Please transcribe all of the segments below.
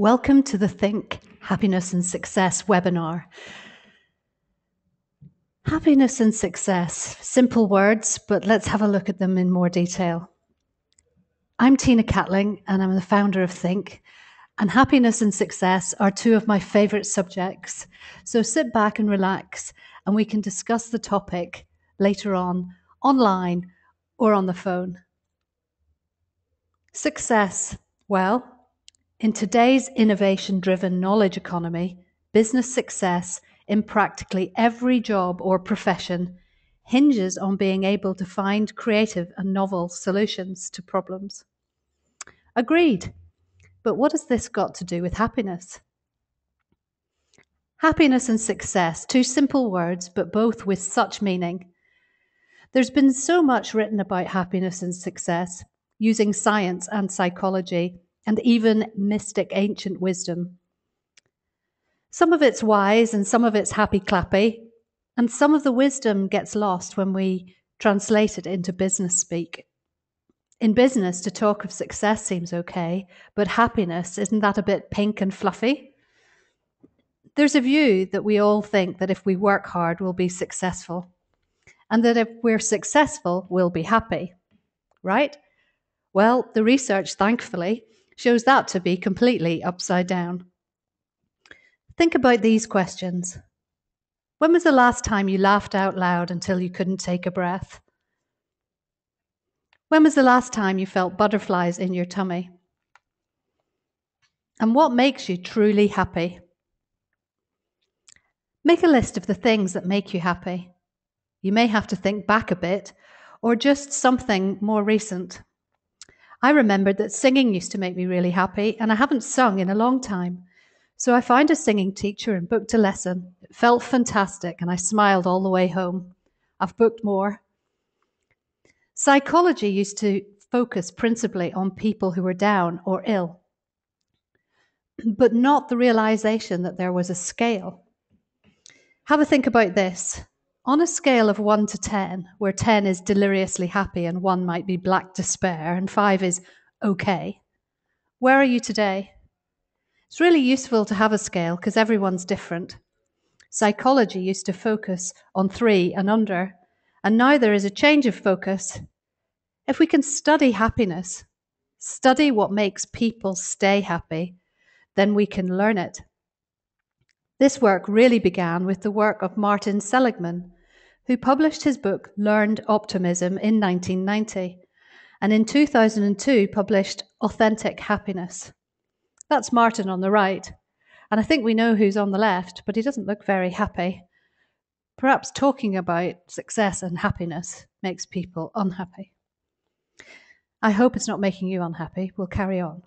Welcome to the Think, Happiness and Success webinar. Happiness and success, simple words, but let's have a look at them in more detail. I'm Tina Catling, and I'm the founder of Think, and happiness and success are two of my favorite subjects. So sit back and relax, and we can discuss the topic later on, online or on the phone. Success, well, in today's innovation-driven knowledge economy, business success in practically every job or profession hinges on being able to find creative and novel solutions to problems. Agreed. But what has this got to do with happiness? Happiness and success, two simple words, but both with such meaning. There's been so much written about happiness and success, using science and psychology, and even mystic ancient wisdom. Some of it's wise and some of it's happy-clappy, and some of the wisdom gets lost when we translate it into business speak. In business, to talk of success seems okay, but happiness, isn't that a bit pink and fluffy? There's a view that we all think that if we work hard, we'll be successful, and that if we're successful, we'll be happy, right? Well, the research, thankfully, shows that to be completely upside down. Think about these questions. When was the last time you laughed out loud until you couldn't take a breath? When was the last time you felt butterflies in your tummy? And what makes you truly happy? Make a list of the things that make you happy. You may have to think back a bit, or just something more recent. I remembered that singing used to make me really happy, and I haven't sung in a long time. So I found a singing teacher and booked a lesson. It felt fantastic, and I smiled all the way home. I've booked more. Psychology used to focus principally on people who were down or ill, but not the realization that there was a scale. Have a think about this. On a scale of 1 to 10, where 10 is deliriously happy and 1 might be black despair and 5 is okay, where are you today? It's really useful to have a scale because everyone's different. Psychology used to focus on 3 and under, and now there is a change of focus. If we can study happiness, study what makes people stay happy, then we can learn it. This work really began with the work of Martin Seligman, who published his book Learned Optimism in 1990, and in 2002 published Authentic Happiness. That's Martin on the right, and I think we know who's on the left, but he doesn't look very happy. Perhaps talking about success and happiness makes people unhappy. I hope it's not making you unhappy. We'll carry on.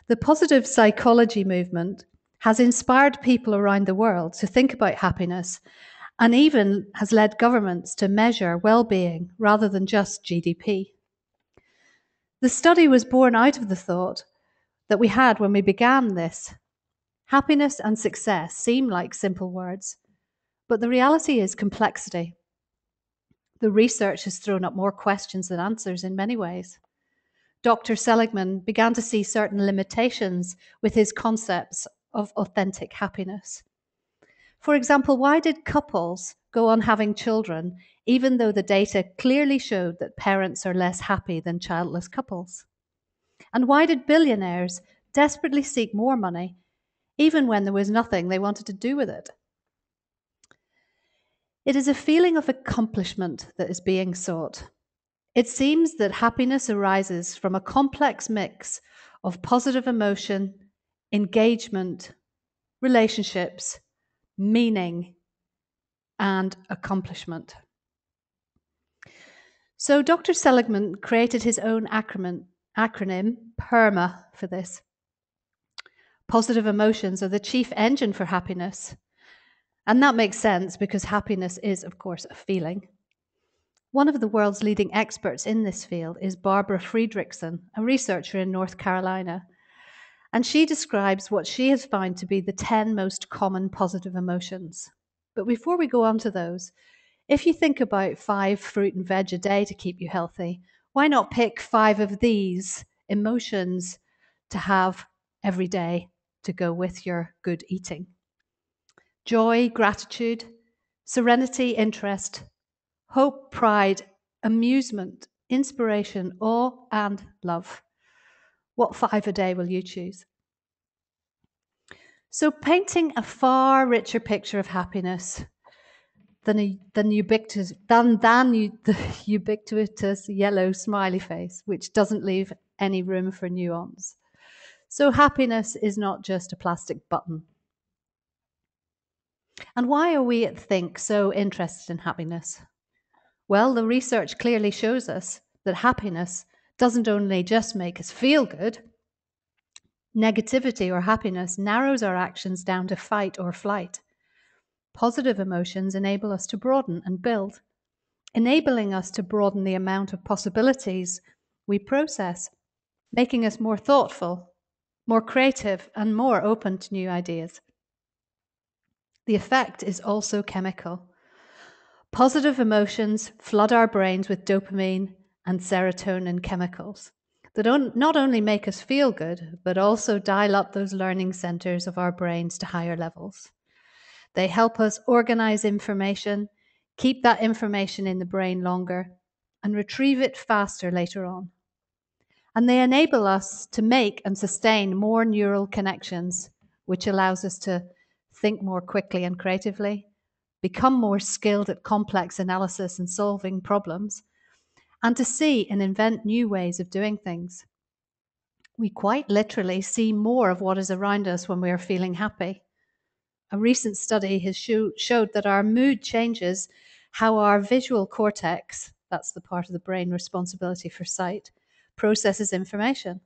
The positive psychology movement has inspired people around the world to think about happiness and even has led governments to measure well-being rather than just GDP. The study was born out of the thought that we had when we began this. Happiness and success seem like simple words, but the reality is complexity. The research has thrown up more questions than answers in many ways. Dr. Seligman began to see certain limitations with his concepts of authentic happiness. For example, why did couples go on having children even though the data clearly showed that parents are less happy than childless couples? And why did billionaires desperately seek more money even when there was nothing they wanted to do with it? It is a feeling of accomplishment that is being sought. It seems that happiness arises from a complex mix of positive emotion, engagement, relationships, meaning, and accomplishment. So Dr. Seligman created his own acronym, PERMA, for this. Positive emotions are the chief engine for happiness. And that makes sense because happiness is, of course, a feeling. One of the world's leading experts in this field is Barbara Fredrickson, a researcher in North Carolina. And she describes what she has found to be the 10 most common positive emotions. But before we go on to those, if you think about 5 fruit and veg a day to keep you healthy, why not pick 5 of these emotions to have every day to go with your good eating. Joy, gratitude, serenity, interest, hope, pride, amusement, inspiration, awe, and love. What 5 a day will you choose? So painting a far richer picture of happiness than the ubiquitous yellow smiley face, which doesn't leave any room for nuance. So happiness is not just a plastic button. And why are we at Think so interested in happiness? Well, the research clearly shows us that happiness doesn't only just make us feel good. Negativity or happiness narrows our actions down to fight or flight. Positive emotions enable us to broaden and build, enabling us to broaden the amount of possibilities we process, making us more thoughtful, more creative, and more open to new ideas. The effect is also chemical. Positive emotions flood our brains with dopamine and serotonin chemicals that not only make us feel good, but also dial up those learning centers of our brains to higher levels. They help us organize information, keep that information in the brain longer, and retrieve it faster later on. And they enable us to make and sustain more neural connections, which allows us to think more quickly and creatively, become more skilled at complex analysis and solving problems, and to see and invent new ways of doing things. We quite literally see more of what is around us when we are feeling happy. A recent study has showed that our mood changes how our visual cortex, that's the part of the brain responsibility for sight, processes information.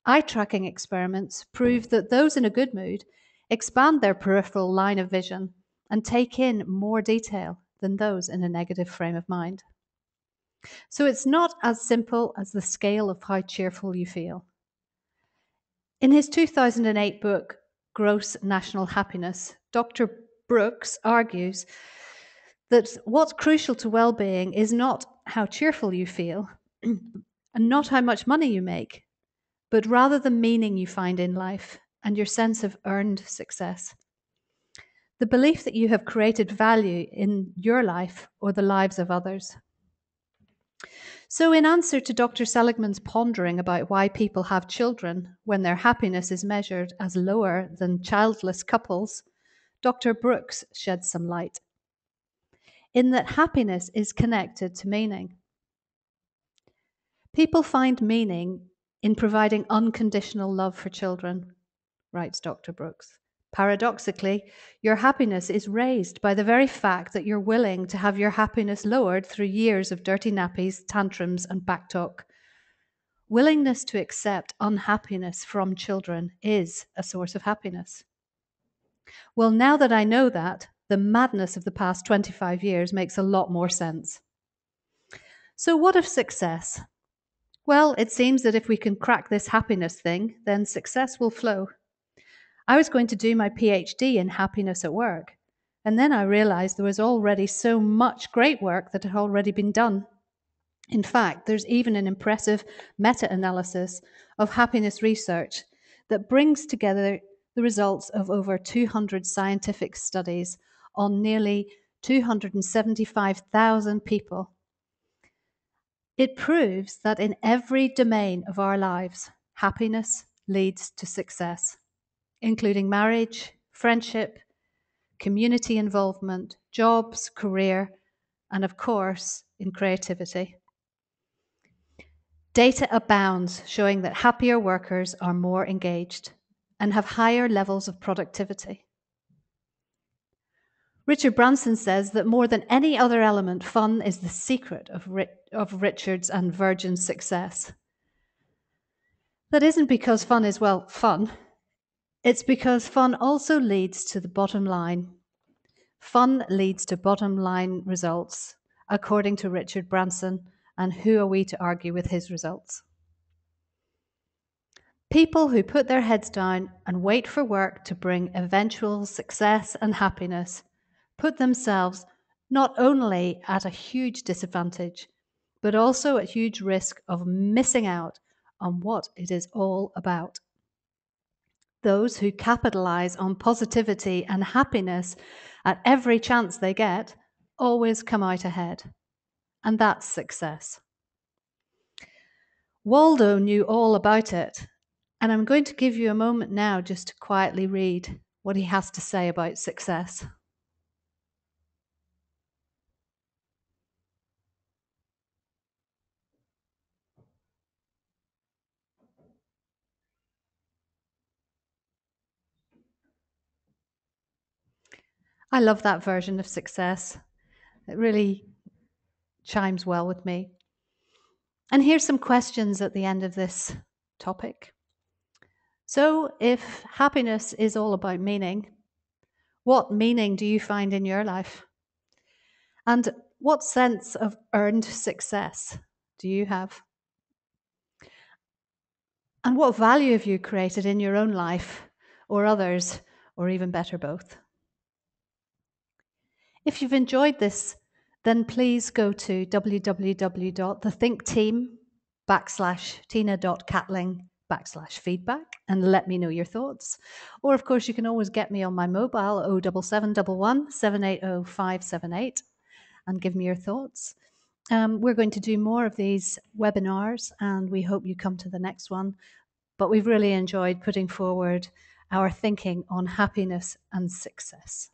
Eye tracking experiments prove that those in a good mood expand their peripheral line of vision and take in more detail than those in a negative frame of mind. So it's not as simple as the scale of how cheerful you feel. In his 2008 book, Gross National Happiness, Dr. Brooks argues that what's crucial to well-being is not how cheerful you feel and not how much money you make, but rather the meaning you find in life and your sense of earned success. The belief that you have created value in your life or the lives of others. So in answer to Dr. Seligman's pondering about why people have children when their happiness is measured as lower than childless couples, Dr. Brooks sheds some light in that happiness is connected to meaning. People find meaning in providing unconditional love for children, writes Dr. Brooks. Paradoxically, your happiness is raised by the very fact that you're willing to have your happiness lowered through years of dirty nappies, tantrums, and backtalk. Willingness to accept unhappiness from children is a source of happiness. Well, now that I know that, the madness of the past 25 years makes a lot more sense. So what of success? Well, it seems that if we can crack this happiness thing, then success will flow. I was going to do my PhD in happiness at work, and then I realized there was already so much great work that had already been done. In fact, there's even an impressive meta-analysis of happiness research that brings together the results of over 200 scientific studies on nearly 275,000 people. It proves that in every domain of our lives, happiness leads to success, including marriage, friendship, community involvement, jobs, career, and of course, in creativity. Data abounds showing that happier workers are more engaged and have higher levels of productivity. Richard Branson says that more than any other element, fun is the secret of Richard's and Virgin's success. That isn't because fun is, well, fun. It's because fun also leads to the bottom line. Fun leads to bottom line results, according to Richard Branson, and who are we to argue with his results? People who put their heads down and wait for work to bring eventual success and happiness put themselves not only at a huge disadvantage, but also at huge risk of missing out on what it is all about. Those who capitalize on positivity and happiness at every chance they get always come out ahead. And that's success. Waldo knew all about it, and I'm going to give you a moment now just to quietly read what he has to say about success. I love that version of success. It really chimes well with me. And here's some questions at the end of this topic. So, if happiness is all about meaning, what meaning do you find in your life? And what sense of earned success do you have? And what value have you created in your own life or others, or even better, both? If you've enjoyed this, then please go to www.thethinkteam.tina.catling/feedback and let me know your thoughts. Or, of course, you can always get me on my mobile 07711 780 578 and give me your thoughts. We're going to do more of these webinars, and we hope you come to the next one. But we've really enjoyed putting forward our thinking on happiness and success.